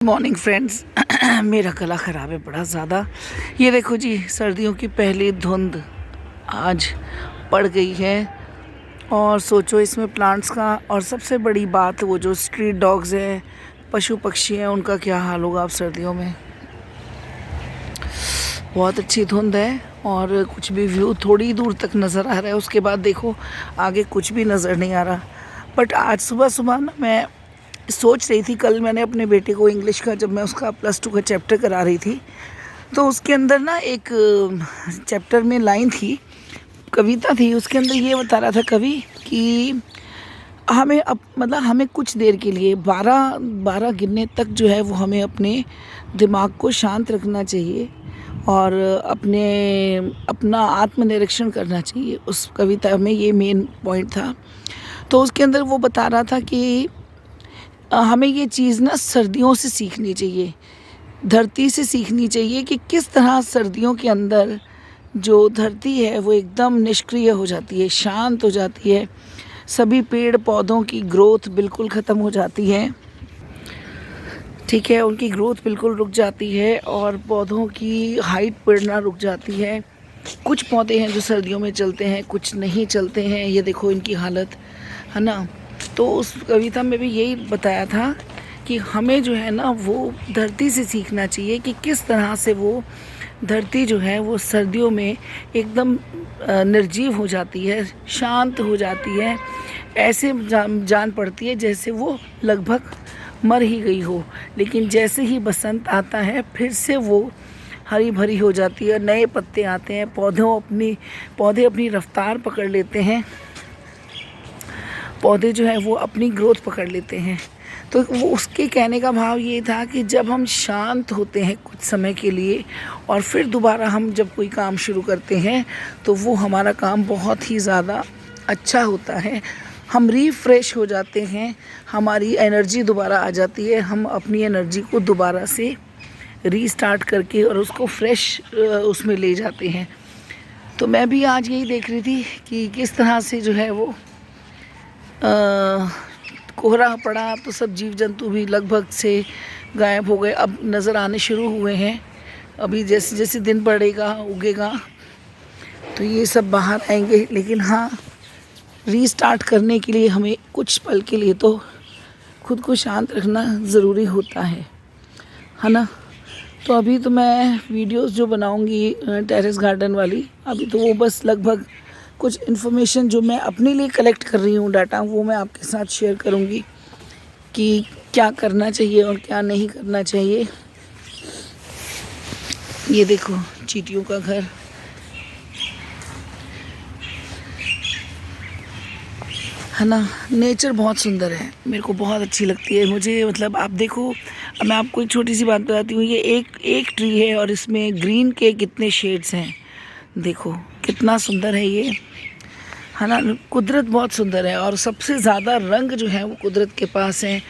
Morning friends. मेरा गला ख़राब है बड़ा ज़्यादा। ये देखो जी, सर्दियों की पहली धुंध आज पड़ गई है। और सोचो इसमें प्लांट्स का, और सबसे बड़ी बात वो जो स्ट्रीट डॉग्स हैं, पशु पक्षी हैं, उनका क्या हाल होगा अब सर्दियों में। बहुत अच्छी धुंध है और कुछ भी व्यू थोड़ी दूर तक नज़र आ रहा है, उसके बाद देखो आगे कुछ भी नज़र नहीं आ रहा। बट आज सुबह सुबह ना मैं सोच रही थी, कल मैंने अपने बेटे को इंग्लिश का, जब मैं उसका +2 का चैप्टर करा रही थी, तो उसके अंदर ना एक चैप्टर में लाइन थी, कविता थी, उसके अंदर ये बता रहा था कवि कि हमें मतलब हमें कुछ देर के लिए 12 गिनने तक जो है वो हमें अपने दिमाग को शांत रखना चाहिए और अपना आत्मनिरीक्षण करना चाहिए। उस कविता में ये मेन पॉइंट था। तो उसके अंदर वो बता रहा था कि हमें ये चीज़ ना सर्दियों से सीखनी चाहिए, धरती से सीखनी चाहिए कि किस तरह सर्दियों के अंदर जो धरती है वो एकदम निष्क्रिय हो जाती है, शांत हो जाती है। सभी पेड़ पौधों की ग्रोथ बिल्कुल ख़त्म हो जाती है, ठीक है, उनकी ग्रोथ बिल्कुल रुक जाती है और पौधों की हाइट बढ़ना रुक जाती है। कुछ पौधे हैं जो सर्दियों में चलते हैं, कुछ नहीं चलते हैं। ये देखो इनकी हालत, है ना। तो उस कविता में भी यही बताया था कि हमें जो है ना वो धरती से सीखना चाहिए कि किस तरह से वो धरती जो है वो सर्दियों में एकदम निर्जीव हो जाती है, शांत हो जाती है। ऐसे जान पड़ती है जैसे वो लगभग मर ही गई हो, लेकिन जैसे ही बसंत आता है फिर से वो हरी भरी हो जाती है, नए पत्ते आते हैं, पौधे अपनी रफ्तार पकड़ लेते हैं, पौधे जो है वो अपनी ग्रोथ पकड़ लेते हैं। तो वो उसके कहने का भाव ये था कि जब हम शांत होते हैं कुछ समय के लिए और फिर दोबारा हम जब कोई काम शुरू करते हैं तो वो हमारा काम बहुत ही ज़्यादा अच्छा होता है। हम रिफ्रेश हो जाते हैं, हमारी एनर्जी दोबारा आ जाती है, हम अपनी एनर्जी को दोबारा से रीस्टार्ट करके और उसको फ्रेश उसमें ले जाते हैं। तो मैं भी आज यही देख रही थी कि किस तरह से जो है वो कोहरा पड़ा तो सब जीव जंतु भी लगभग से गायब हो गए, अब नज़र आने शुरू हुए हैं। अभी जैसे जैसे दिन बढ़ेगा उगेगा तो ये सब बाहर आएंगे, लेकिन हाँ, रीस्टार्ट करने के लिए हमें कुछ पल के लिए तो खुद को शांत रखना ज़रूरी होता है ना। तो अभी तो मैं वीडियोस जो बनाऊंगी टेरेस गार्डन वाली, अभी तो वो बस लगभग कुछ इन्फॉर्मेशन जो मैं अपने लिए कलेक्ट कर रही हूँ डाटा, वो मैं आपके साथ शेयर करूँगी कि क्या करना चाहिए और क्या नहीं करना चाहिए। ये देखो चींटियों का घर, है ना। नेचर बहुत सुंदर है, मेरे को बहुत अच्छी लगती है। मुझे मतलब आप देखो, मैं आपको एक छोटी सी बात बताती हूँ। ये एक ट्री है और इसमें ग्रीन के कितने शेड्स हैं, देखो कितना सुंदर है ये, है ना। कुदरत बहुत सुंदर है और सबसे ज़्यादा रंग जो है वो कुदरत के पास है।